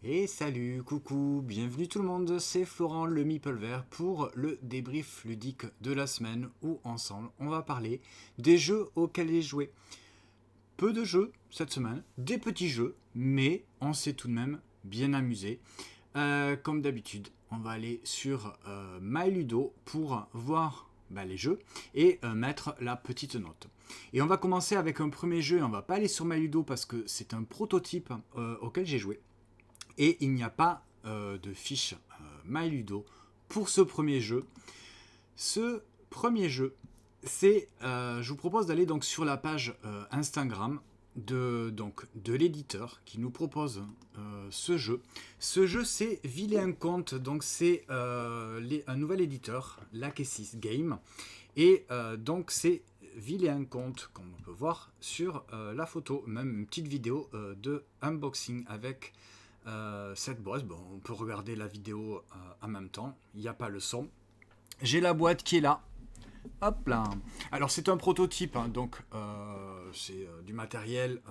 Et salut, coucou, bienvenue tout le monde, c'est Florent le Meeple Vert pour le débrief ludique de la semaine où ensemble on va parler des jeux auxquels j'ai joué. Peu de jeux cette semaine, des petits jeux, mais on s'est tout de même bien amusé. Comme d'habitude, on va aller sur MyLudo pour voir les jeux et mettre la petite note. Et on va commencer avec un premier jeu, on va pas aller sur MyLudo parce que c'est un prototype auquel j'ai joué. Et il n'y a pas de fiche MyLudo pour ce premier jeu. Ce premier jeu, je vous propose d'aller donc sur la page Instagram de l'éditeur qui nous propose ce jeu. Ce jeu, c'est Vilain Conte, donc c'est un nouvel éditeur, l'Akesis Game. Et donc c'est Vilain Conte, comme on peut voir sur la photo, même une petite vidéo de unboxing avec cette boîte. Bon, on peut regarder la vidéo en même temps, il n'y a pas le son. J'ai la boîte qui est là. Hop là. Alors c'est un prototype, hein, donc c'est du matériel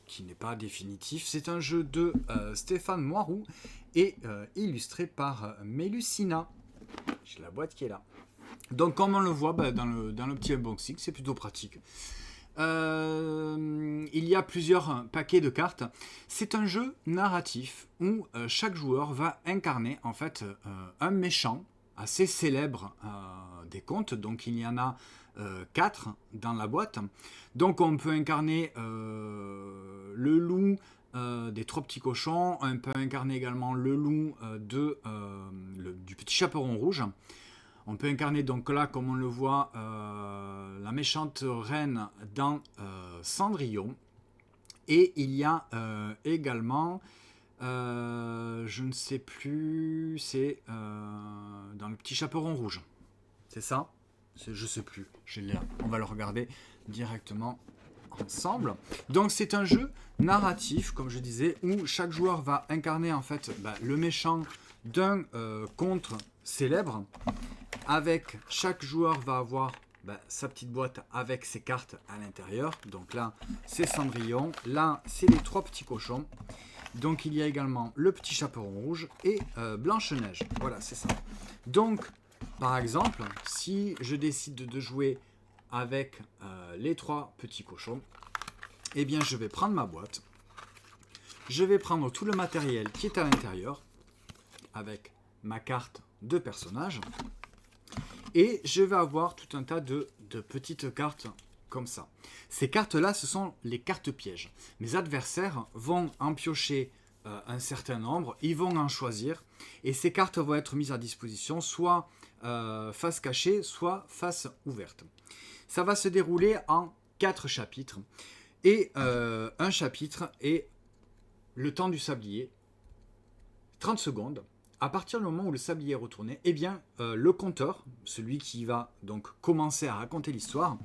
qui n'est pas définitif. C'est un jeu de Stéphane Moiroux et illustré par Mélucina. J'ai la boîte qui est là. Donc comme on le voit dans le petit unboxing, c'est plutôt pratique. Il y a plusieurs paquets de cartes. C'est un jeu narratif où chaque joueur va incarner en fait un méchant assez célèbre des contes. Donc il y en a 4 dans la boîte. Donc on peut incarner le loup des trois petits cochons. On peut incarner également le loup du petit chaperon rouge. On peut incarner donc là, comme on le voit, la méchante reine dans Cendrillon. Et il y a également, je ne sais plus, c'est dans le petit chaperon rouge. C'est ça? Je ne sais plus. On va le regarder directement ensemble. Donc c'est un jeu narratif, comme je disais, où chaque joueur va incarner en fait le méchant d'un conte célèbre. Avec chaque joueur va avoir sa petite boîte avec ses cartes à l'intérieur. Donc là, c'est Cendrillon. Là, c'est les trois petits cochons. Donc il y a également le petit chaperon rouge et Blanche-Neige. Voilà, c'est ça. Donc, par exemple, si je décide de jouer avec les trois petits cochons, eh bien je vais prendre ma boîte. Je vais prendre tout le matériel qui est à l'intérieur avec ma carte de personnage. Et je vais avoir tout un tas de petites cartes comme ça. Ces cartes-là, ce sont les cartes pièges. Mes adversaires vont en piocher un certain nombre, ils vont en choisir, et ces cartes vont être mises à disposition soit face cachée, soit face ouverte. Ça va se dérouler en 4 chapitres. Et un chapitre est le temps du sablier, 30 secondes. À partir du moment où le sablier est retourné, eh bien, le conteur, celui qui va donc commencer à raconter l'histoire,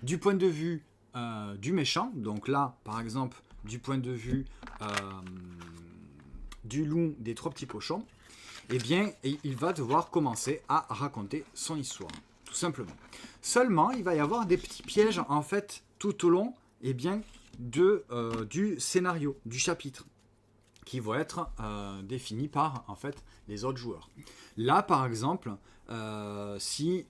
du point de vue du méchant, donc là, par exemple, du point de vue du loup des trois petits cochons, eh bien, il va devoir commencer à raconter son histoire, tout simplement. Seulement, il va y avoir des petits pièges, en fait, tout au long, eh bien, du scénario, du chapitre, qui vont être définis par en fait les autres joueurs. Là, par exemple, si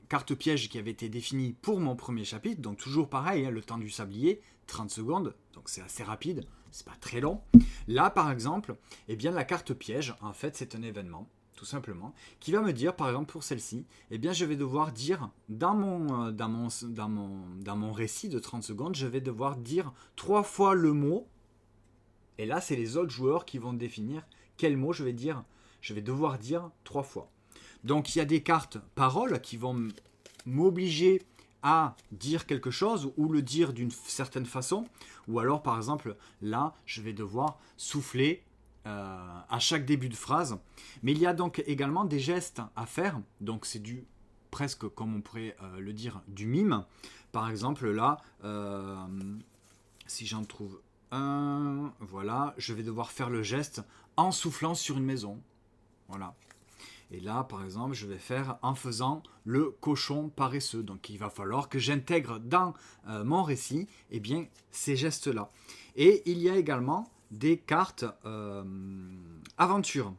carte piège qui avait été définie pour mon premier chapitre, donc toujours pareil, hein, le temps du sablier, 30 secondes, donc c'est assez rapide, c'est pas très long. Là, par exemple, eh bien la carte piège, en fait, c'est un événement tout simplement, qui va me dire, par exemple pour celle-ci, eh bien je vais devoir dire, dans mon récit de 30 secondes, je vais devoir dire 3 fois le mot, et là c'est les autres joueurs qui vont définir quel mot je vais devoir dire 3 fois. Donc il y a des cartes paroles qui vont m'obliger à dire quelque chose ou le dire d'une certaine façon, ou alors par exemple là je vais devoir souffler à chaque début de phrase. Mais il y a donc également des gestes à faire, donc c'est du presque comme on pourrait le dire du mime. Par exemple là, si j'en trouve un, voilà, je vais devoir faire le geste en soufflant sur une maison. Voilà. Et là, par exemple, je vais faire en faisant le cochon paresseux. Donc, il va falloir que j'intègre dans mon récit eh bien, ces gestes-là. Et il y a également des cartes aventure.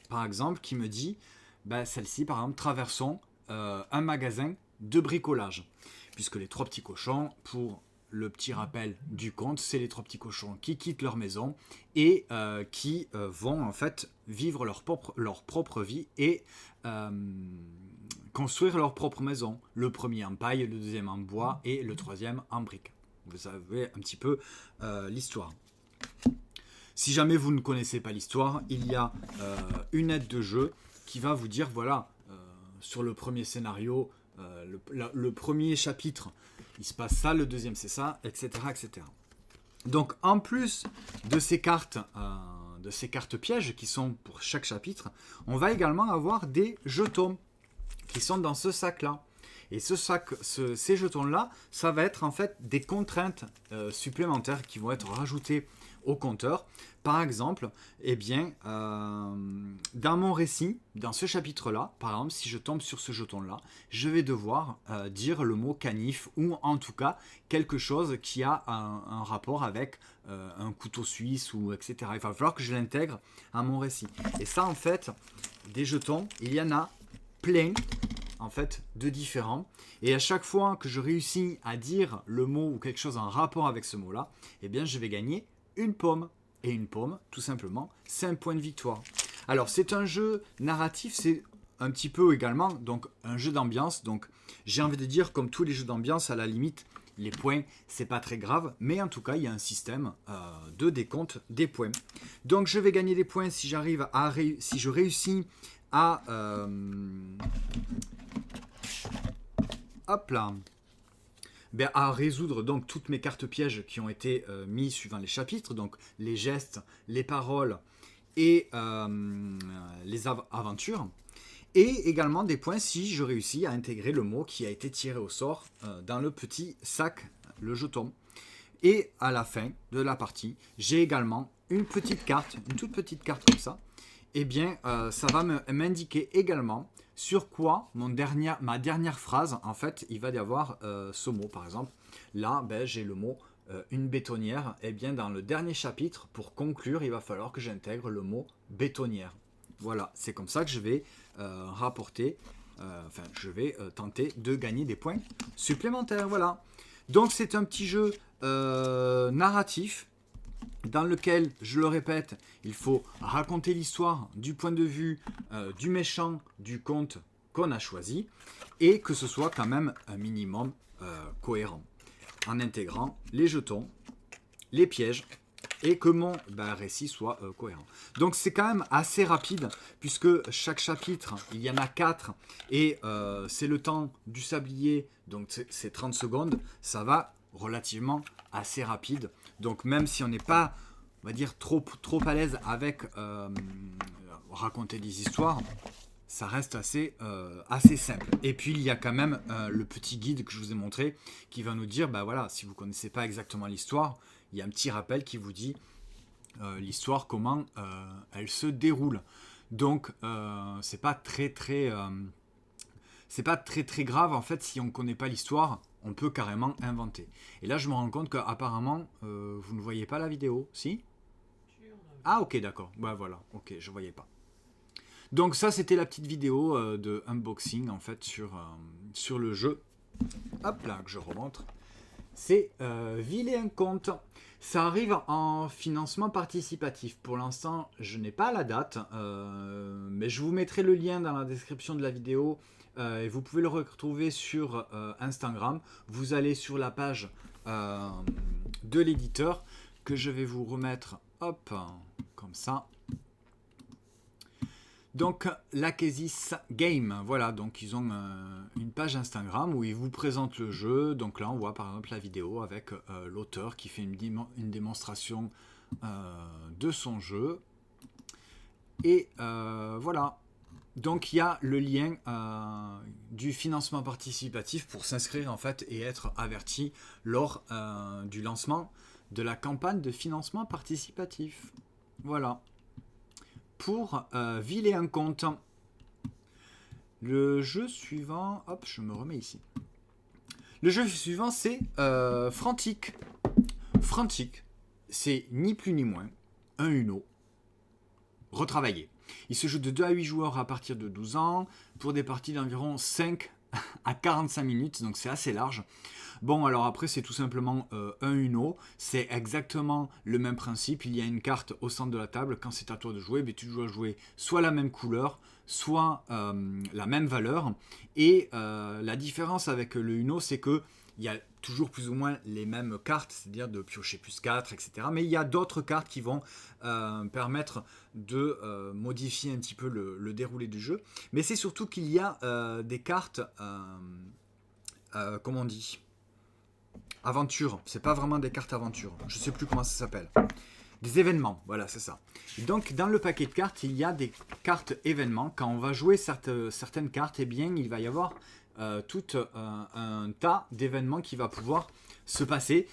Par exemple, qui me dit, bah, celle-ci, par exemple, traversons un magasin de bricolage. Puisque les trois petits cochons, pour le petit rappel du conte, c'est les trois petits cochons qui quittent leur maison et qui vont en fait vivre leur propre vie et construire leur propre maison. Le premier en paille, le deuxième en bois et le troisième en briques. Vous savez un petit peu l'histoire. Si jamais vous ne connaissez pas l'histoire, il y a une aide de jeu qui va vous dire, voilà, sur le premier scénario, le premier chapitre, il se passe ça, le deuxième c'est ça, etc., etc. Donc en plus de ces cartes pièges qui sont pour chaque chapitre, on va également avoir des jetons qui sont dans ce sac-là. Et ces jetons-là, ça va être en fait des contraintes supplémentaires qui vont être rajoutées au compteur. Par exemple, eh bien, dans mon récit, dans ce chapitre-là, par exemple, si je tombe sur ce jeton-là, je vais devoir dire le mot canif ou en tout cas quelque chose qui a un rapport avec un couteau suisse ou etc. Il va falloir que je l'intègre à mon récit. Et ça, en fait, des jetons, il y en a plein en fait de différents et à chaque fois que je réussis à dire le mot ou quelque chose en rapport avec ce mot là, eh bien je vais gagner une pomme. Et une pomme, tout simplement, c'est un point de victoire. Alors c'est un jeu narratif, c'est un petit peu également donc un jeu d'ambiance. Donc j'ai envie de dire, comme tous les jeux d'ambiance, à la limite les points c'est pas très grave, mais en tout cas il y a un système de décompte des points. Donc je vais gagner des points si j'arrive à si je réussis à hop là, ben, à résoudre donc toutes mes cartes pièges qui ont été mises suivant les chapitres, donc les gestes, les paroles et les aventures. Et également des points si je réussis à intégrer le mot qui a été tiré au sort dans le petit sac, le jeton. Et à la fin de la partie, j'ai également une petite carte, une toute petite carte comme ça. Eh bien, ça va m'indiquer également sur quoi ma dernière phrase, en fait, il va y avoir ce mot, par exemple. Là, ben, j'ai le mot une bétonnière. Eh bien, dans le dernier chapitre, pour conclure, il va falloir que j'intègre le mot bétonnière. Voilà, c'est comme ça que je vais rapporter, je vais tenter de gagner des points supplémentaires. Voilà. Donc, c'est un petit jeu narratif dans lequel, je le répète, il faut raconter l'histoire du point de vue du méchant du conte qu'on a choisi et que ce soit quand même un minimum cohérent en intégrant les jetons, les pièges et que mon récit soit cohérent. Donc c'est quand même assez rapide puisque chaque chapitre, il y en a 4 et c'est le temps du sablier, donc c'est 30 secondes, ça va relativement assez rapide. Donc même si on n'est pas, on va dire, trop à l'aise avec raconter des histoires, ça reste assez simple. Et puis il y a quand même le petit guide que je vous ai montré qui va nous dire, voilà, si vous ne connaissez pas exactement l'histoire, il y a un petit rappel qui vous dit l'histoire, comment elle se déroule. Donc c'est pas très grave en fait si on ne connaît pas l'histoire. On peut carrément inventer. Et là, je me rends compte qu'apparemment, vous ne voyez pas la vidéo, si? Ah, ok, d'accord. Voilà, ok, je ne voyais pas. Donc ça, c'était la petite vidéo de unboxing, en fait, sur le jeu. Hop là, que je remontre. C'est Vilain Conte. Ça arrive en financement participatif. Pour l'instant, je n'ai pas la date, mais je vous mettrai le lien dans la description de la vidéo. Et vous pouvez le retrouver sur Instagram. Vous allez sur la page de l'éditeur que je vais vous remettre, hop, comme ça. Donc, l'Akesis Game, voilà, donc ils ont une page Instagram où ils vous présentent le jeu. Donc là, on voit par exemple la vidéo avec l'auteur qui fait une démonstration de son jeu. Et voilà. Donc il y a le lien du financement participatif pour s'inscrire en fait et être averti lors du lancement de la campagne de financement participatif. Voilà. Pour Vilain Conte. Le jeu suivant, hop, je me remets ici. Le jeu suivant, c'est Frantic. Frantic, c'est ni plus ni moins un Uno retravaillé. Il se joue de 2 à 8 joueurs à partir de 12 ans pour des parties d'environ 5 à 45 minutes, donc c'est assez large. Bon, alors après, c'est tout simplement un Uno. C'est exactement le même principe. Il y a une carte au centre de la table. Quand c'est à toi de jouer, tu dois jouer soit la même couleur, soit la même valeur. Et la différence avec le Uno, c'est que il y a toujours plus ou moins les mêmes cartes, c'est-à-dire de piocher plus 4, etc. Mais il y a d'autres cartes qui vont permettre de modifier un petit peu le déroulé du jeu. Mais c'est surtout qu'il y a des cartes, comment on dit, aventure. C'est pas vraiment des cartes aventure. Je sais plus comment ça s'appelle. Des événements, voilà, c'est ça. Donc, dans le paquet de cartes, il y a des cartes événements. Quand on va jouer certaines cartes, eh bien, il va y avoir tout un tas d'événements qui va pouvoir se passer.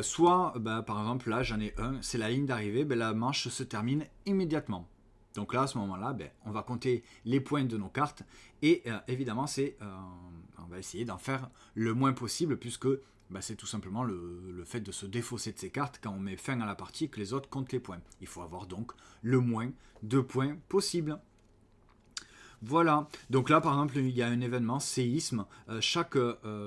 Soit, par exemple, là, j'en ai un, c'est la ligne d'arrivée. La manche se termine immédiatement. Donc là, à ce moment-là, on va compter les points de nos cartes. Et évidemment, on va essayer d'en faire le moins possible, puisque c'est tout simplement le fait de se défausser de ces cartes quand on met fin à la partie et que les autres comptent les points. Il faut avoir donc le moins de points possible. Voilà, donc là par exemple il y a un événement, séisme, chaque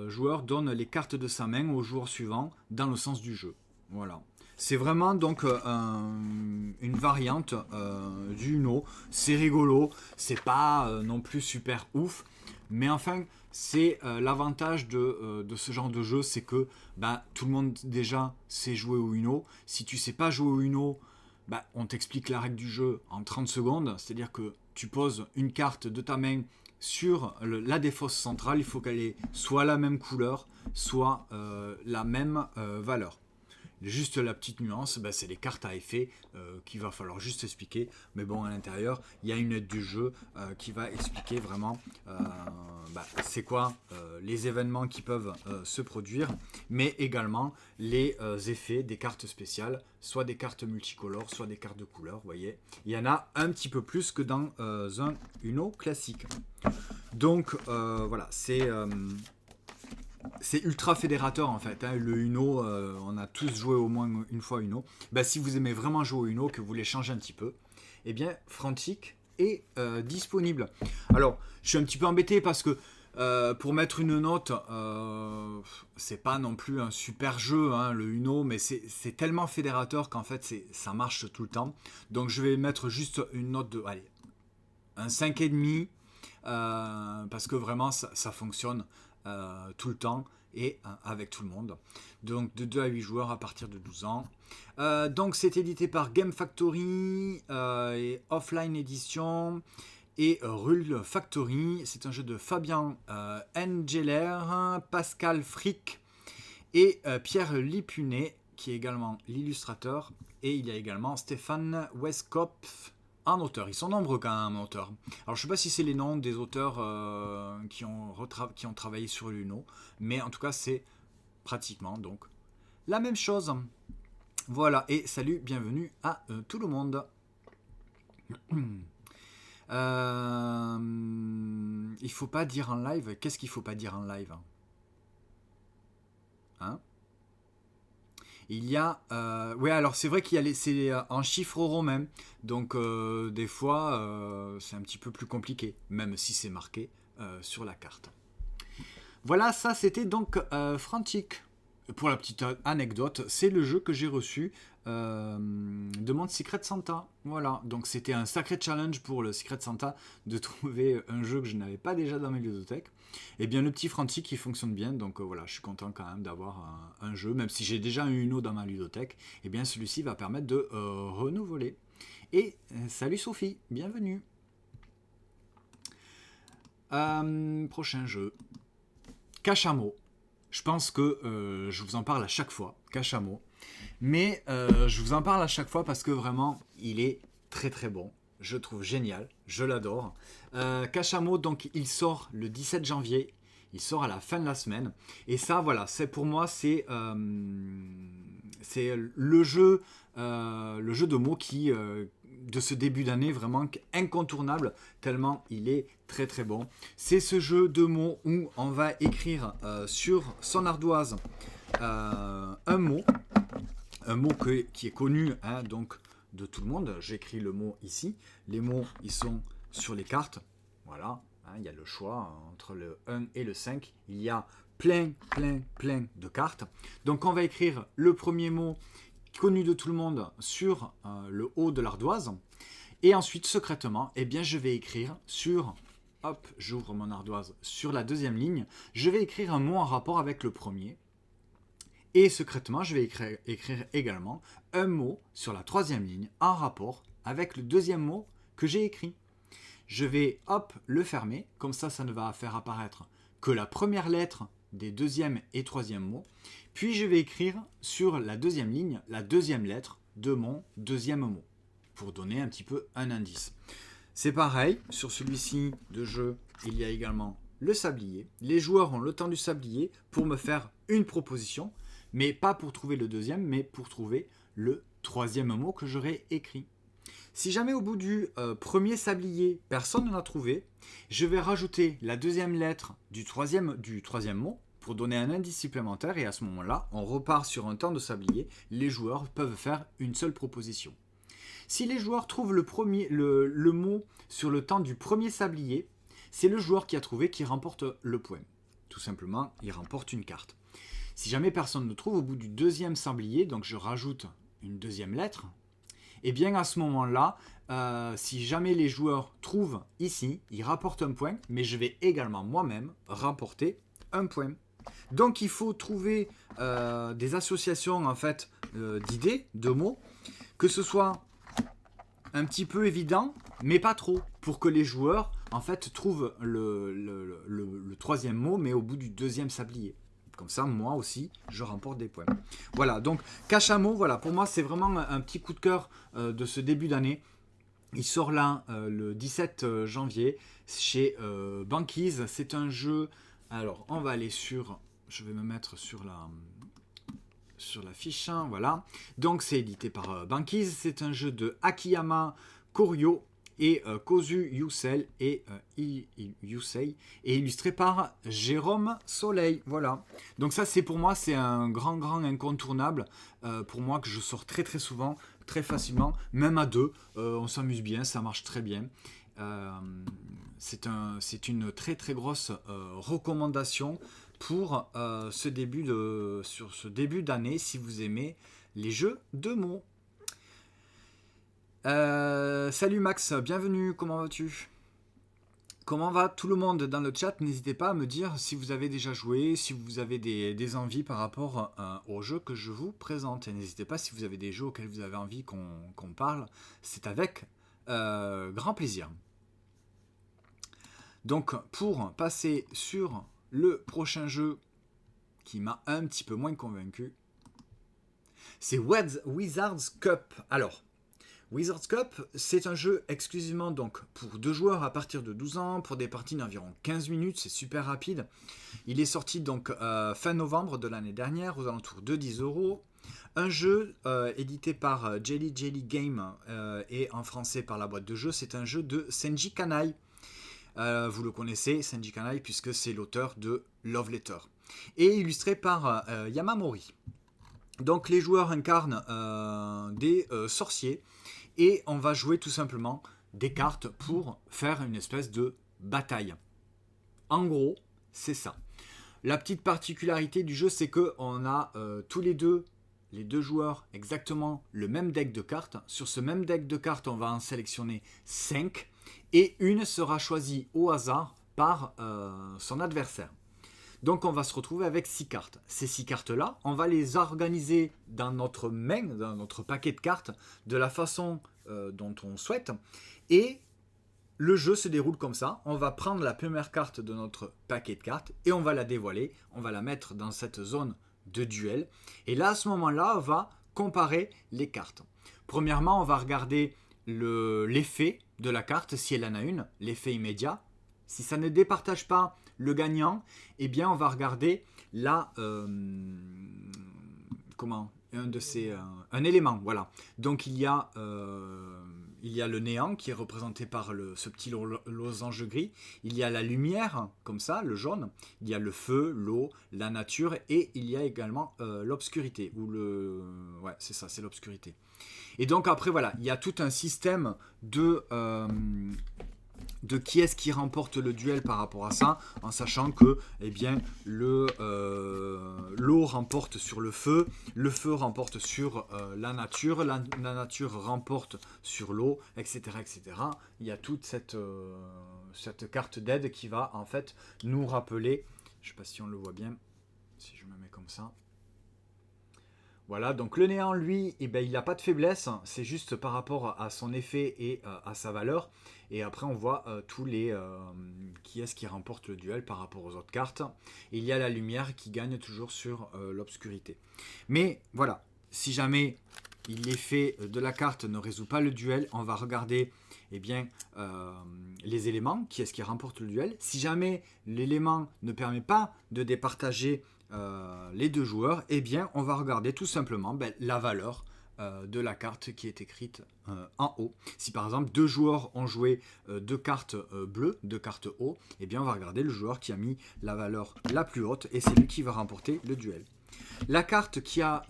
joueur donne les cartes de sa main au joueur suivant dans le sens du jeu. Voilà. C'est vraiment donc une variante du Uno, c'est rigolo, c'est pas non plus super ouf, mais enfin c'est l'avantage de ce genre de jeu, c'est que tout le monde déjà sait jouer au Uno. Si tu sais pas jouer au Uno, on t'explique la règle du jeu en 30 secondes, c'est-à-dire que tu poses une carte de ta main sur la défausse centrale, il faut qu'elle ait soit la même couleur, soit la même valeur. Juste la petite nuance, c'est les cartes à effet qu'il va falloir juste expliquer. Mais bon, à l'intérieur, il y a une aide du jeu qui va expliquer vraiment c'est quoi les événements qui peuvent se produire, mais également les effets des cartes spéciales, soit des cartes multicolores, soit des cartes de couleur. Vous voyez, il y en a un petit peu plus que dans un Uno classique. Donc voilà, c'est ultra fédérateur en fait. Le Uno, on a tous joué au moins une fois Uno. Si vous aimez vraiment jouer au Uno, que vous voulez changer un petit peu, eh bien Frantic est disponible. Alors, je suis un petit peu embêté parce que pour mettre une note, c'est pas non plus un super jeu, le Uno, mais c'est tellement fédérateur qu'en fait ça marche tout le temps. Donc je vais mettre juste une note de, allez, un 5,5, parce que vraiment ça fonctionne tout le temps et avec tout le monde. Donc de 2 à 8 joueurs à partir de 12 ans. Donc c'est édité par Game Factory et Offline Edition et Rule Factory. C'est un jeu de Fabien Engeler, Pascal Frick et Pierre Lipunet qui est également l'illustrateur. Et il y a également Stéphane Westkopf en auteur. Ils sont nombreux quand même en auteur. Alors je sais pas si c'est les noms des auteurs qui ont travaillé sur l'Uno, mais en tout cas c'est pratiquement donc la même chose. Voilà, et salut, bienvenue à tout le monde. Il faut pas dire en live. Qu'est-ce qu'il faut pas dire en live, hein? Il y a... ouais, alors c'est vrai qu'il y a c'est en chiffres romains. Donc des fois, c'est un petit peu plus compliqué. Même si c'est marqué sur la carte. Voilà, ça c'était donc Frantic. Pour la petite anecdote, c'est le jeu que j'ai reçu de mon Secret Santa. Voilà, donc c'était un sacré challenge pour le Secret Santa de trouver un jeu que je n'avais pas déjà dans mes ludothèques. Et bien le petit Frantic il fonctionne bien, donc voilà, je suis content quand même d'avoir un jeu, même si j'ai déjà un Uno dans ma ludothèque, et bien celui-ci va permettre de renouveler. Et salut Sophie, bienvenue. Prochain jeu, Cachamot. Je pense que je vous en parle à chaque fois, Cachamot. Mais je vous en parle à chaque fois parce que vraiment, il est très très bon. Je le trouve génial, je l'adore. Cachamot, donc, il sort le 17 janvier. Il sort à la fin de la semaine. Et ça, voilà, pour moi, c'est le jeu de mots qui de ce début d'année, vraiment incontournable, tellement il est très très bon. C'est ce jeu de mots où on va écrire sur son ardoise un mot qui est connu, hein, donc de tout le monde. J'écris le mot ici. Les mots, ils sont sur les cartes. Voilà, hein, il y a le choix entre le 1 et le 5. Il y a plein de cartes. Donc on va écrire le premier mot connu de tout le monde sur le haut de l'ardoise. Et ensuite, secrètement, eh bien, je vais écrire sur... Hop, j'ouvre mon ardoise sur la deuxième ligne. Je vais écrire un mot en rapport avec le premier. Et secrètement, je vais écrire également un mot sur la troisième ligne en rapport avec le deuxième mot que j'ai écrit. Je vais, hop, le fermer. Comme ça ne va faire apparaître que la première lettre des deuxième et troisième mots. Puis je vais écrire sur la deuxième ligne la deuxième lettre de mon deuxième mot, pour donner un petit peu un indice. C'est pareil, sur celui-ci de jeu, il y a également le sablier. Les joueurs ont le temps du sablier pour me faire une proposition, mais pas pour trouver le deuxième, mais pour trouver le troisième mot que j'aurais écrit. Si jamais au bout du premier sablier, personne ne l'a trouvé, je vais rajouter la deuxième lettre du troisième mot pour donner un indice supplémentaire, et à ce moment-là, on repart sur un temps de sablier. Les joueurs peuvent faire une seule proposition. Si les joueurs trouvent le mot sur le temps du premier sablier, c'est le joueur qui a trouvé qui remporte le point. Tout simplement, il remporte une carte. Si jamais personne ne trouve au bout du deuxième sablier, donc je rajoute une deuxième lettre, et bien à ce moment-là, si jamais les joueurs trouvent ici, ils rapportent un point, mais je vais également moi-même rapporter un point. Donc il faut trouver des associations en fait d'idées, de mots, que ce soit un petit peu évident, mais pas trop, pour que les joueurs en fait trouvent le troisième mot, mais au bout du deuxième sablier. Comme ça, moi aussi, je remporte des points. Voilà, donc Cache à mots, voilà, pour moi, c'est vraiment un petit coup de cœur de ce début d'année. Il sort là le 17 janvier chez Banquise. C'est un jeu... Alors, on va aller sur... Je vais me mettre sur la fiche, hein, voilà. Donc, c'est édité par Banquise. C'est un jeu de Akiyama Koryo et Kozu Yusei et illustré par Jérôme Soleil. Voilà. Donc ça, c'est pour moi, c'est un grand incontournable pour moi que je sors très souvent, très facilement, même à deux. On s'amuse bien, ça marche très bien. C'est une très grosse recommandation pour ce début d'année si vous aimez les jeux de mots. Salut Max, bienvenue, comment vas-tu? Comment va tout le monde dans le chat? N'hésitez pas à me dire si vous avez déjà joué, si vous avez des envies par rapport au jeu que je vous présente. Et n'hésitez pas si vous avez des jeux auxquels vous avez envie qu'on parle, c'est avec grand plaisir. Donc pour passer sur le prochain jeu qui m'a un petit peu moins convaincu, c'est Wizard's Cup. Alors, Wizard's Cup, c'est un jeu exclusivement donc pour 2 joueurs à partir de 12 ans, pour des parties d'environ 15 minutes, c'est super rapide. Il est sorti donc fin novembre de l'année dernière, aux alentours de 10 €. Un jeu édité par Jelly Game et en français par la boîte de jeu, c'est un jeu de Senji Kanai. Vous le connaissez, Senji Kanai, puisque c'est l'auteur de Love Letter. Et illustré par Yamamori. Donc les joueurs incarnent des sorciers et on va jouer tout simplement des cartes pour faire une espèce de bataille. En gros, c'est ça. La petite particularité du jeu, c'est qu'on a tous les deux joueurs, exactement le même deck de cartes. Sur ce même deck de cartes, on va en sélectionner 5 et une sera choisie au hasard par son adversaire. Donc on va se retrouver avec 6 cartes. Ces 6 cartes-là, on va les organiser dans notre main, dans notre paquet de cartes, de la façon dont on souhaite. Et le jeu se déroule comme ça. On va prendre la première carte de notre paquet de cartes et on va la dévoiler. On va la mettre dans cette zone de duel. Et là, à ce moment-là, on va comparer les cartes. Premièrement, on va regarder l'effet de la carte, si elle en a une, l'effet immédiat. Si ça ne départage pas le gagnant, eh bien on va regarder un élément, voilà. Donc il y a il y a le néant qui est représenté par ce petit losange gris. Il y a la lumière, comme ça, le jaune. Il y a le feu, l'eau, la nature. Et il y a également l'obscurité. Ouais, c'est ça, c'est l'obscurité. Et donc après, voilà, il y a tout un système de qui est-ce qui remporte le duel par rapport à ça, en sachant que eh bien, l'eau remporte sur le feu remporte sur la nature remporte sur l'eau, etc., etc. Il y a toute cette carte d'aide qui va en fait nous rappeler, je ne sais pas si on le voit bien, si je me mets comme ça. Voilà, donc le néant, lui, eh ben, il n'a pas de faiblesse, c'est juste par rapport à son effet et à sa valeur. Et après, on voit tous les qui est-ce qui remporte le duel par rapport aux autres cartes. Et il y a la lumière qui gagne toujours sur l'obscurité. Mais voilà, si jamais l'effet de la carte ne résout pas le duel, on va regarder eh bien, les éléments, qui est-ce qui remporte le duel. Si jamais l'élément ne permet pas de départager les deux joueurs, eh bien, on va regarder tout simplement la valeur de la carte qui est écrite en haut. Si par exemple deux joueurs ont joué deux cartes bleues, deux cartes haut, eh bien on va regarder le joueur qui a mis la valeur la plus haute et c'est lui qui va remporter le duel. La carte qui a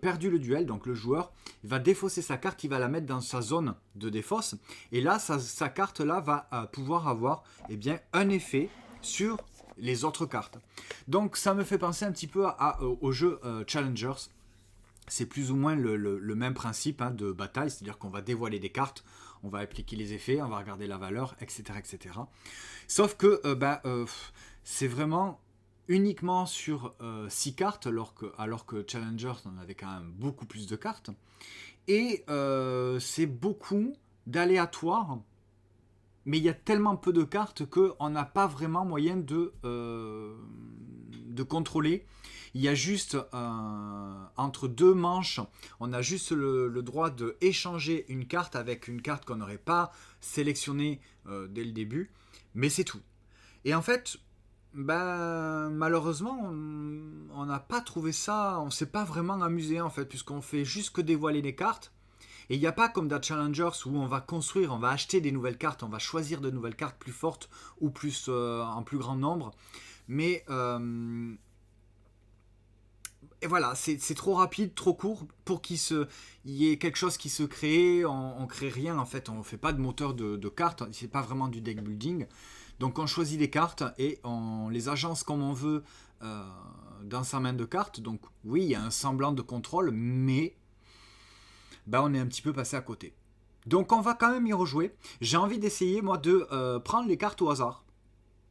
perdu le duel, donc le joueur, va défausser sa carte, il va la mettre dans sa zone de défausse et là sa carte là va pouvoir avoir eh bien, un effet sur les autres cartes. Donc ça me fait penser un petit peu au jeu Challengers. C'est plus ou moins le même principe de bataille, c'est-à-dire qu'on va dévoiler des cartes, on va appliquer les effets, on va regarder la valeur, etc. etc. Sauf que c'est vraiment uniquement sur 6 cartes, alors que Challengers en avait quand même beaucoup plus de cartes. Et c'est beaucoup d'aléatoires. Mais il y a tellement peu de cartes qu'on n'a pas vraiment moyen de contrôler. Il y a juste entre deux manches, on a juste le droit d'échanger une carte avec une carte qu'on n'aurait pas sélectionnée dès le début. Mais c'est tout. Et en fait, malheureusement, on n'a pas trouvé ça, on ne s'est pas vraiment amusé en fait, puisqu'on fait juste que dévoiler les cartes. Et il n'y a pas comme dans Challengers où on va construire, on va acheter des nouvelles cartes, on va choisir de nouvelles cartes plus fortes ou en plus grand nombre. Mais et voilà, c'est trop rapide, trop court pour qu'il y ait quelque chose qui se crée. On crée rien en fait, on ne fait pas de moteur de cartes, c'est pas vraiment du deck building. Donc on choisit des cartes et on les agence comme on veut dans sa main de cartes. Donc oui, il y a un semblant de contrôle, mais on est un petit peu passé à côté. Donc on va quand même y rejouer. J'ai envie d'essayer moi de prendre les cartes au hasard.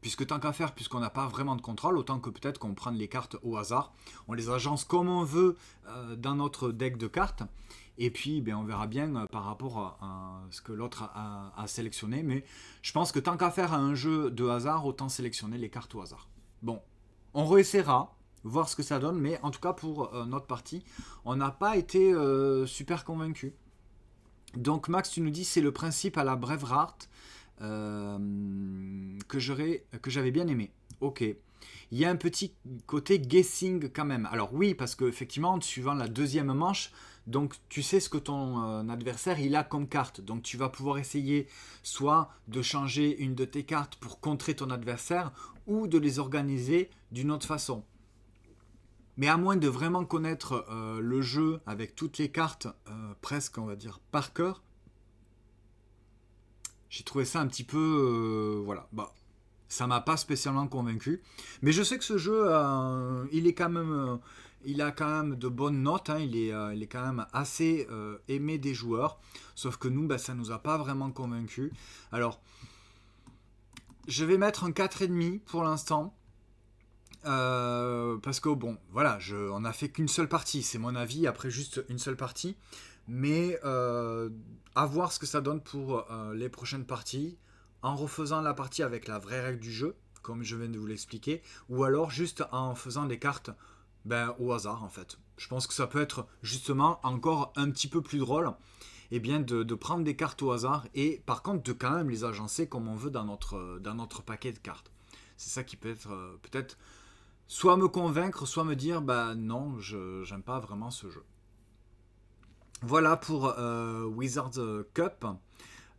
Puisque tant qu'à faire, puisqu'on n'a pas vraiment de contrôle, autant que peut-être qu'on prenne les cartes au hasard. On les agence comme on veut dans notre deck de cartes. Et puis on verra bien par rapport à ce que l'autre a sélectionné. Mais je pense que tant qu'à faire à un jeu de hasard, autant sélectionner les cartes au hasard. Bon, on réessaiera, voir ce que ça donne. Mais en tout cas pour notre partie, on n'a pas été super convaincus. Donc Max, tu nous dis c'est le principe à la Braveheart. Que j'avais bien aimé. Ok. Il y a un petit côté guessing quand même. Alors oui, parce que effectivement, suivant la deuxième manche, donc tu sais ce que ton adversaire il a comme carte. Donc tu vas pouvoir essayer soit de changer une de tes cartes pour contrer ton adversaire, ou de les organiser d'une autre façon. Mais à moins de vraiment connaître le jeu avec toutes les cartes presque on va dire par cœur, j'ai trouvé ça un petit peu ça m'a pas spécialement convaincu, mais je sais que ce jeu il est quand même il a quand même de bonnes notes, il est quand même assez aimé des joueurs, sauf que nous ça nous a pas vraiment convaincu. Alors je vais mettre un 4,5 pour l'instant. Parce que on a fait qu'une seule partie, c'est mon avis, après juste une seule partie, mais à voir ce que ça donne pour les prochaines parties, en refaisant la partie avec la vraie règle du jeu, comme je viens de vous l'expliquer, ou alors juste en faisant des cartes au hasard en fait. Je pense que ça peut être justement encore un petit peu plus drôle, de prendre des cartes au hasard, et par contre de quand même les agencer comme on veut dans notre paquet de cartes. C'est ça qui peut être peut-être soit me convaincre, soit me dire non, j'aime pas vraiment ce jeu. Voilà pour Wizards Cup.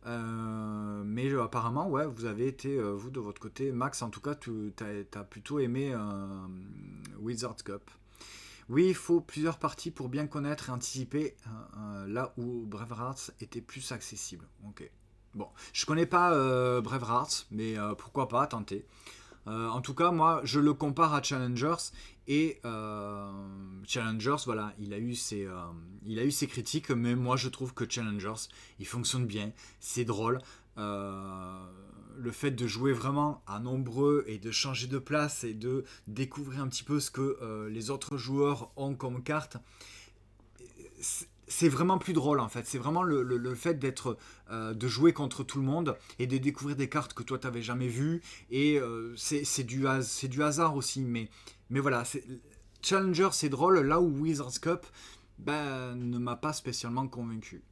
Mais apparemment, ouais, vous avez été, vous de votre côté, Max, en tout cas, tu as plutôt aimé Wizards Cup. Oui, il faut plusieurs parties pour bien connaître et anticiper là où Bravehearts était plus accessible. Ok. Bon, je connais pas Bravehearts, mais pourquoi pas tenter. En tout cas, moi, je le compare à Challengers et Challengers, voilà, il a eu ses critiques, mais moi, je trouve que Challengers, il fonctionne bien, c'est drôle. Euh, le fait de jouer vraiment à nombreux et de changer de place et de découvrir un petit peu ce que les autres joueurs ont comme carte, c'est vraiment plus drôle en fait. C'est vraiment le fait d'être, de jouer contre tout le monde et de découvrir des cartes que toi t'avais jamais vues. Et c'est du hasard aussi. Mais voilà, Challenger c'est drôle, là où Wizards Cup ben, ne m'a pas spécialement convaincu.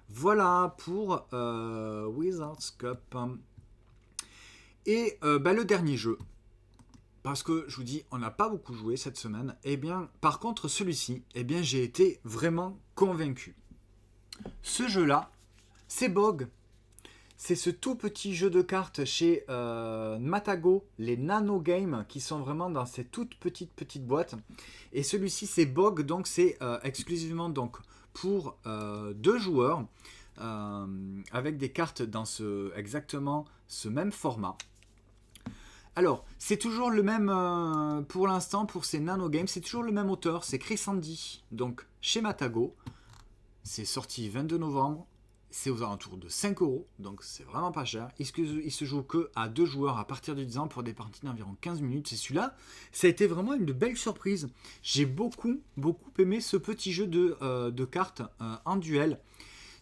Voilà pour Wizards Cup. Et ben, le dernier jeu, parce que je vous dis, on n'a pas beaucoup joué cette semaine. Eh bien, par contre, celui-ci, eh bien, j'ai été vraiment convaincu. Ce jeu-là, c'est Bog. C'est ce tout petit jeu de cartes chez Matago, les Nano Games, qui sont vraiment dans ces toutes petites boîtes. Et celui-ci, c'est Bog, donc c'est exclusivement donc pour deux joueurs, avec des cartes dans exactement ce même format. Alors, c'est toujours le même, pour l'instant, pour ces nano games, c'est toujours le même auteur, c'est Chris Handy, donc chez Matago. C'est sorti 22 novembre, c'est aux alentours de 5 euros, donc c'est vraiment pas cher. Il se joue que à deux joueurs à partir de 10 ans pour des parties d'environ 15 minutes. C'est celui-là, ça a été vraiment une belle surprise. J'ai beaucoup aimé ce petit jeu de cartes en duel.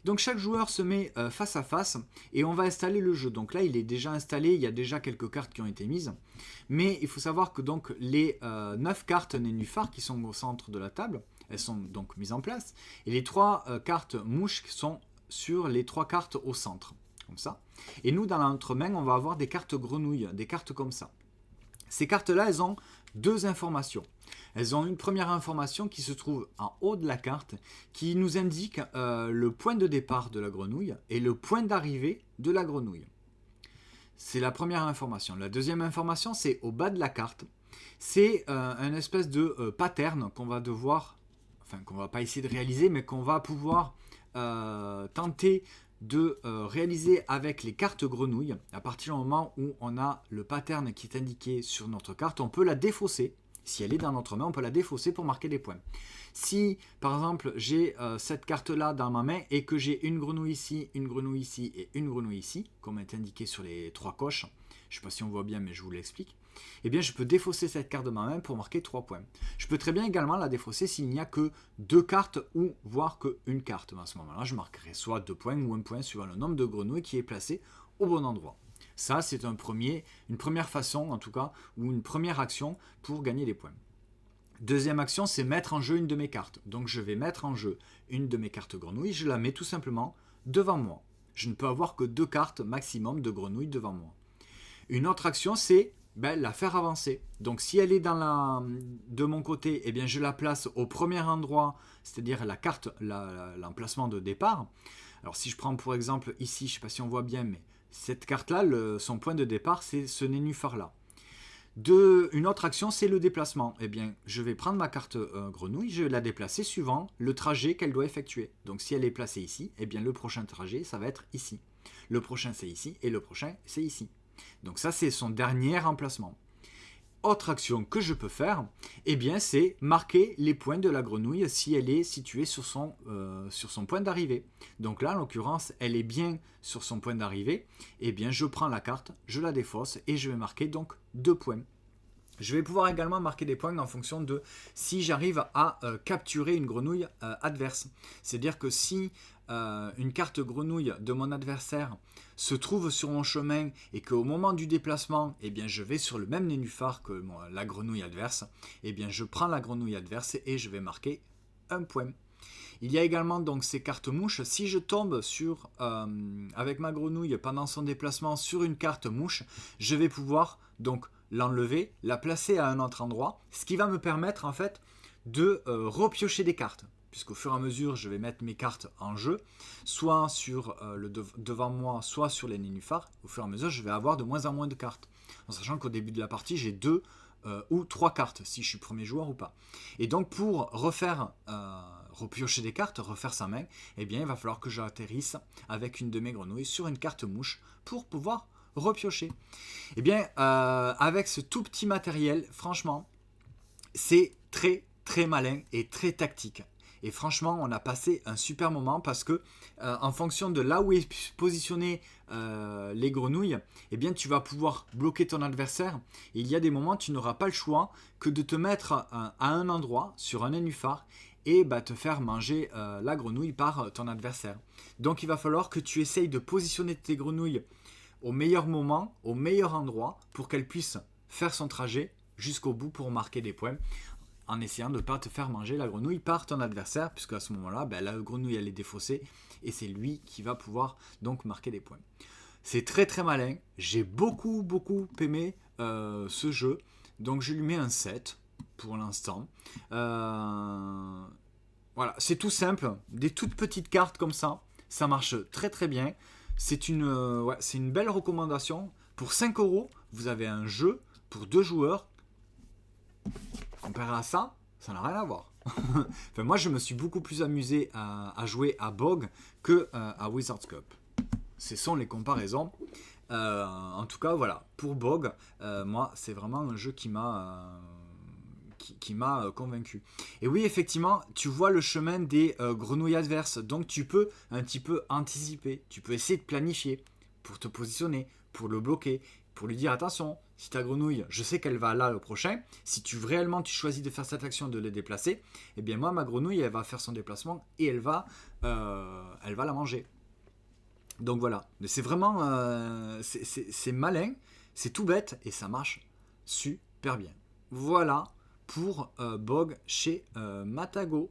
Donc chaque joueur se met face à face et on va installer le jeu. Donc là il est déjà installé, il y a déjà quelques cartes qui ont été mises. Mais il faut savoir que donc les 9 cartes nénuphars qui sont au centre de la table, elles sont donc mises en place. Et les 3 cartes mouches sont sur les 3 cartes au centre. Comme ça. Et nous dans notre main on va avoir des cartes grenouilles, des cartes comme ça. Ces cartes-là, elles ont deux informations. Elles ont une première information qui se trouve en haut de la carte, qui nous indique le point de départ de la grenouille et le point d'arrivée de la grenouille. C'est la première information. La deuxième information, c'est au bas de la carte. C'est un espèce de pattern qu'on va devoir, enfin qu'on va pas essayer de réaliser, mais qu'on va pouvoir tenter de réaliser avec les cartes grenouilles. À partir du moment où on a le pattern qui est indiqué sur notre carte, on peut la défausser. Si elle est dans notre main, on peut la défausser pour marquer des points. Si, par exemple, j'ai cette carte-là dans ma main et que j'ai une grenouille ici et une grenouille ici, comme est indiqué sur les 3 coches, je ne sais pas si on voit bien, mais je vous l'explique, eh bien, je peux défausser cette carte de ma main pour marquer 3 points. Je peux très bien également la défausser s'il n'y a que 2 cartes ou voire qu'une carte. À ce moment-là, je marquerai soit 2 points ou 1 point suivant le nombre de grenouilles qui est placé au bon endroit. Ça, c'est une première façon, en tout cas, ou une première action pour gagner des points. Deuxième action, c'est mettre en jeu une de mes cartes. Donc, je vais mettre en jeu une de mes cartes grenouilles, je la mets tout simplement devant moi. Je ne peux avoir que 2 cartes maximum de grenouilles devant moi. Une autre action, c'est la faire avancer. Donc si elle est de mon côté, eh bien, je la place au premier endroit, c'est-à-dire la carte, l'emplacement de départ. Alors si je prends pour exemple ici, je ne sais pas si on voit bien, mais cette carte-là, son point de départ, c'est ce nénuphar-là. Une autre action, c'est le déplacement. Eh bien, je vais prendre ma carte grenouille, je vais la déplacer suivant le trajet qu'elle doit effectuer. Donc si elle est placée ici, eh bien le prochain trajet, ça va être ici. Le prochain, c'est ici, et le prochain, c'est ici. Donc ça, c'est son dernier emplacement. Autre action que je peux faire, eh bien, c'est marquer les points de la grenouille si elle est située sur son point d'arrivée. Donc là, en l'occurrence, elle est bien sur son point d'arrivée. Eh bien, je prends la carte, je la défausse et je vais marquer donc 2 points. Je vais pouvoir également marquer des points en fonction de si j'arrive à capturer une grenouille adverse. C'est-à-dire que si une carte grenouille de mon adversaire se trouve sur mon chemin et qu'au moment du déplacement, eh bien, je vais sur le même nénuphar que la grenouille adverse, eh bien, je prends la grenouille adverse et je vais marquer un point. Il y a également donc ces cartes mouches. Si je tombe avec ma grenouille pendant son déplacement sur une carte mouche, je vais pouvoir donc l'enlever, la placer à un autre endroit, ce qui va me permettre en fait de repiocher des cartes. puisqu'au fur et à mesure, je vais mettre mes cartes en jeu, soit sur devant moi, soit sur les nénuphars. Au fur et à mesure, je vais avoir de moins en moins de cartes. En sachant qu'au début de la partie, j'ai 2 ou 3 cartes, si je suis premier joueur ou pas. Et donc, pour repiocher des cartes, refaire sa main, eh bien, il va falloir que j'atterrisse avec une de mes grenouilles sur une carte mouche pour pouvoir repiocher. Eh bien, avec ce tout petit matériel, franchement, c'est très très malin et très tactique. Et franchement, on a passé un super moment parce que en fonction de là où est positionné les grenouilles, eh bien, tu vas pouvoir bloquer ton adversaire. Et il y a des moments, tu n'auras pas le choix que de te mettre à un endroit sur un nénuphar et te faire manger la grenouille par ton adversaire. Donc, il va falloir que tu essayes de positionner tes grenouilles au meilleur moment, au meilleur endroit, pour qu'elle puisse faire son trajet jusqu'au bout pour marquer des points, en essayant de ne pas te faire manger la grenouille par ton adversaire, puisque à ce moment-là, la grenouille elle est défaussée, et c'est lui qui va pouvoir donc marquer des points. C'est très très malin, j'ai beaucoup aimé ce jeu, donc je lui mets un 7 pour l'instant. Voilà, c'est tout simple, des toutes petites cartes comme ça marche très très bien. C'est une belle recommandation. Pour 5€, vous avez un jeu pour 2 joueurs. Comparé à ça n'a rien à voir. Enfin, moi, je me suis beaucoup plus amusé à jouer à Bog que à Wizard's Cup. Ce sont les comparaisons. En tout cas, voilà. Pour Bog, moi, c'est vraiment un jeu qui m'a convaincu. Et oui, effectivement, tu vois le chemin des grenouilles adverses. Donc, tu peux un petit peu anticiper. Tu peux essayer de planifier pour te positionner, pour le bloquer, pour lui dire attention, si ta grenouille, je sais qu'elle va là le prochain, si tu choisis de faire cette action de les déplacer, eh bien moi, ma grenouille, elle va faire son déplacement et elle va la manger. Donc voilà, mais c'est vraiment, c'est malin, c'est tout bête et ça marche super bien. Voilà pour Bog chez Matago.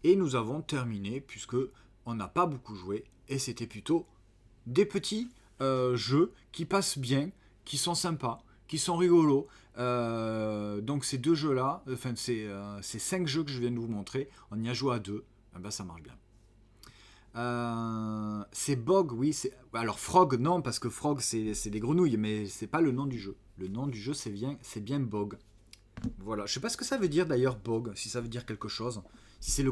Et nous avons terminé puisque on n'a pas beaucoup joué et c'était plutôt des petits jeux qui passent bien, qui sont sympas, qui sont rigolos. Donc ces 2 jeux-là, enfin ces 5 jeux que je viens de vous montrer, on y a joué à 2, ça marche bien. C'est Bog, oui. Alors Frog, non, parce que Frog c'est des grenouilles, mais c'est pas le nom du jeu. Le nom du jeu c'est bien Bog. Voilà, je sais pas ce que ça veut dire d'ailleurs Bog, si ça veut dire quelque chose. Si c'est le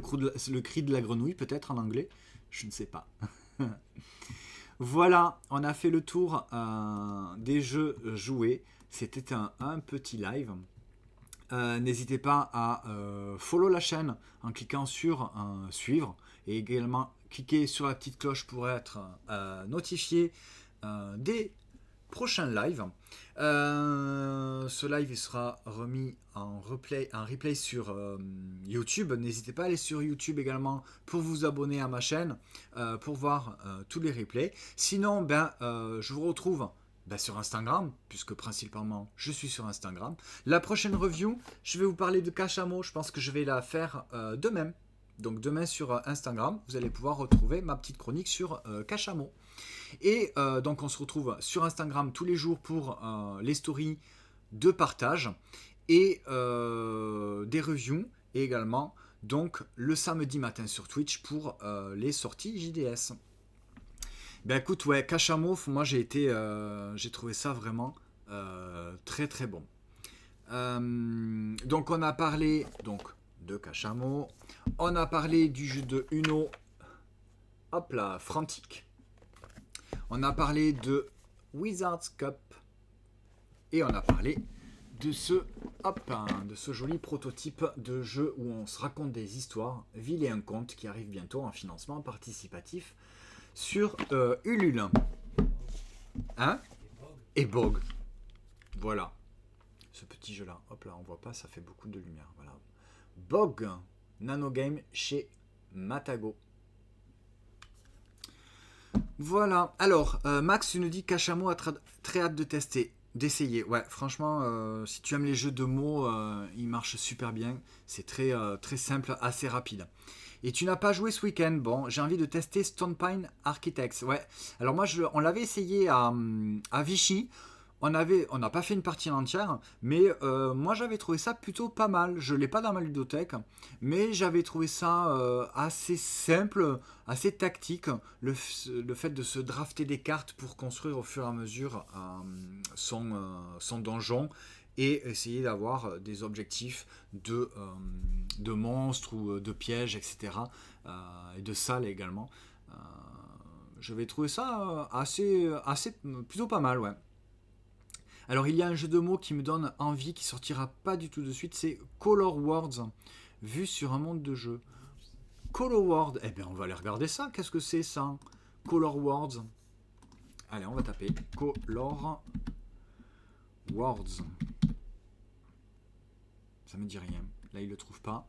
cri de la grenouille peut-être en anglais, je ne sais pas. Voilà, on a fait le tour des jeux joués. C'était un petit live. N'hésitez pas à follow la chaîne en cliquant sur suivre et également cliquer sur la petite cloche pour être notifié des prochains lives. Ce live il sera remis en replay sur YouTube. N'hésitez pas à aller sur YouTube également pour vous abonner à ma chaîne pour voir tous les replays. Sinon, je vous retrouve sur Instagram, puisque principalement je suis sur Instagram. La prochaine review, je vais vous parler de Cachamot. Je pense que je vais la faire demain. Donc demain sur Instagram, vous allez pouvoir retrouver ma petite chronique sur Cachamot. Et donc on se retrouve sur Instagram tous les jours pour les stories de partage et des reviews, et également donc le samedi matin sur Twitch pour les sorties JDS. Écoute, ouais, Cachamot, moi j'ai trouvé ça vraiment très très bon. Donc on a parlé de Cachamot, on a parlé du jeu de Uno, hop là, Frantic. On a parlé de Wizard's Cup et on a parlé de ce joli prototype de jeu où on se raconte des histoires, Ville et un conte, qui arrive bientôt en financement participatif sur Ulule. Hein? Et Bog. Voilà. Ce petit jeu là. Hop là, on voit pas, ça fait beaucoup de lumière. Voilà. Bog. Nanogame chez Matago. Voilà. Alors, Max, tu nous dis Cachamot a très hâte de tester, d'essayer. Ouais, franchement, si tu aimes les jeux de mots, il marche super bien. C'est très, très simple, assez rapide. Et tu n'as pas joué ce week-end. Bon, j'ai envie de tester Stone Pine Architects. Ouais. Alors moi, on l'avait essayé à Vichy. on n'a pas fait une partie entière, mais moi j'avais trouvé ça plutôt pas mal. Je l'ai pas dans ma ludothèque, mais j'avais trouvé ça assez simple, assez tactique. Le fait de se drafter des cartes pour construire au fur et à mesure son donjon et essayer d'avoir des objectifs de monstres ou de pièges, etc. Et de salles également. Euh, je vais trouver ça plutôt pas mal, ouais. Alors il y a un jeu de mots qui me donne envie, qui sortira pas du tout de suite, c'est Color Words, vu sur un monde de jeu. Color Words, eh bien on va aller regarder ça, qu'est-ce que c'est ça? Color Words. Allez, on va taper Color Words. Ça me dit rien. Là il le trouve pas.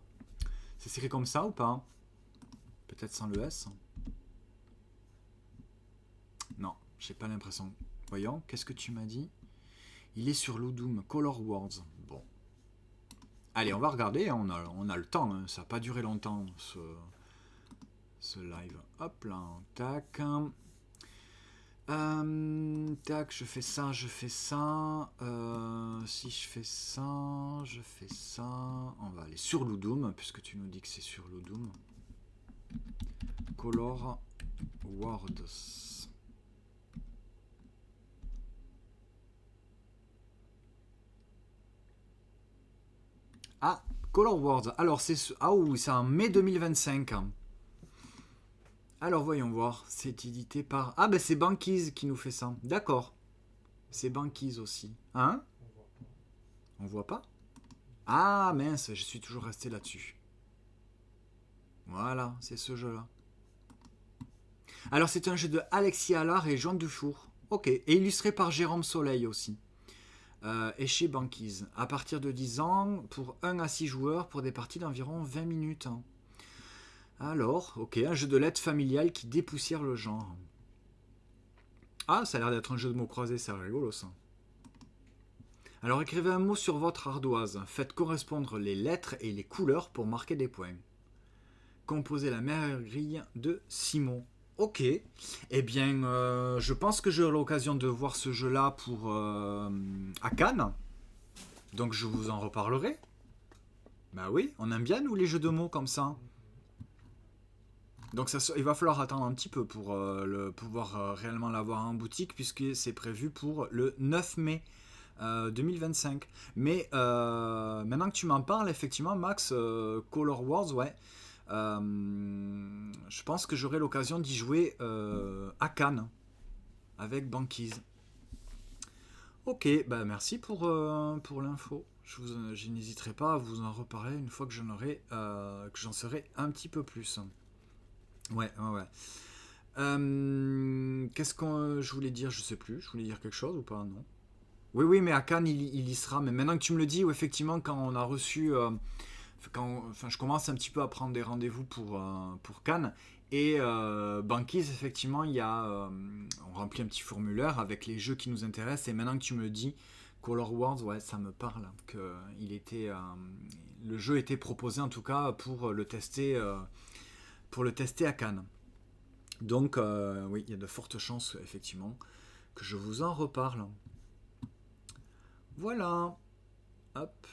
C'est écrit comme ça ou pas? Peut-être sans le S. Non, j'ai pas l'impression. Voyons, qu'est-ce que tu m'as dit? Il est sur Ludum, Color Words. Bon. Allez, on va regarder, on a le temps, hein. Ça n'a pas duré longtemps, ce live. Hop là, tac. Tac, je fais ça, je fais ça. Si je fais ça, je fais ça. On va aller sur Ludum, puisque tu nous dis que c'est sur Ludum. Color Words. Ah, Color Words. Alors, c'est en mai 2025. Alors, voyons voir. C'est édité par... Ah, ben c'est Banquise qui nous fait ça. D'accord. C'est Banquise aussi. Hein? On voit pas? Ah, mince, je suis toujours resté là-dessus. Voilà, c'est ce jeu-là. Alors, c'est un jeu de Alexis Allard et Jean Dufour. Ok. Et illustré par Jérôme Soleil aussi. Et chez Banquise. À partir de 10 ans, pour 1 à 6 joueurs, pour des parties d'environ 20 minutes. Alors, ok, un jeu de lettres familial qui dépoussière le genre. Ah, ça a l'air d'être un jeu de mots croisés, c'est rigolo ça. Alors écrivez un mot sur votre ardoise. Faites correspondre les lettres et les couleurs pour marquer des points. Composez la meilleure grille de 6 mots. Ok, eh bien, je pense que j'aurai l'occasion de voir ce jeu-là à Cannes. Donc je vous en reparlerai. Bah oui, on aime bien nous les jeux de mots comme ça. Donc il va falloir attendre un petit peu pour pouvoir réellement l'avoir en boutique, puisque c'est prévu pour le 9 mai 2025. Mais maintenant que tu m'en parles, effectivement, Max, Color Wars, ouais. Je pense que j'aurai l'occasion d'y jouer à Cannes avec Banquise. Ok, bah merci pour l'info. Je n'hésiterai pas à vous en reparler une fois que j'en serai un petit peu plus. Ouais, ouais, ouais. Qu'est-ce que je voulais dire? Je sais plus. Je voulais dire quelque chose ou pas? Non. Oui, oui, mais à Cannes, il y sera. Mais maintenant que tu me le dis, effectivement, quand on a reçu enfin, je commence un petit peu à prendre des rendez-vous pour Cannes. Et Banquise, effectivement, on remplit un petit formulaire avec les jeux qui nous intéressent. Et maintenant que tu me le dis, Color Wars, ouais, ça me parle. Le jeu était proposé en tout cas pour le tester à Cannes. Donc, oui, il y a de fortes chances, effectivement, que je vous en reparle. Voilà. Hop.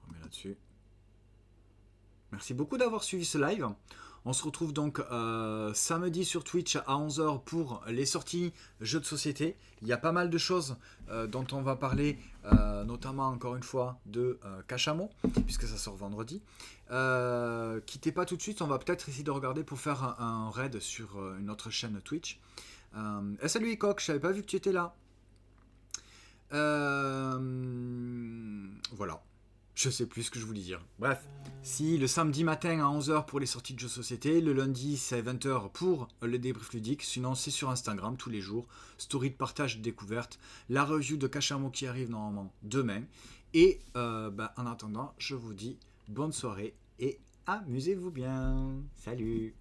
On met là-dessus. Merci beaucoup d'avoir suivi ce live. On se retrouve donc samedi sur Twitch à 11h pour les sorties jeux de société. Il y a pas mal de choses dont on va parler, notamment encore une fois de Cachamon, puisque ça sort vendredi. Quittez pas tout de suite, on va peut-être essayer de regarder pour faire un raid sur une autre chaîne Twitch. Salut Ecoq, je savais pas vu que tu étais là. Voilà. Je sais plus ce que je voulais dire. Bref, si le samedi matin à 11h pour les sorties de jeux de société, le lundi c'est à 20h pour le débrief ludique, sinon c'est sur Instagram tous les jours, story de partage de découverte, la review de Cachamon qui arrive normalement demain, et en attendant, je vous dis bonne soirée et amusez-vous bien. Salut!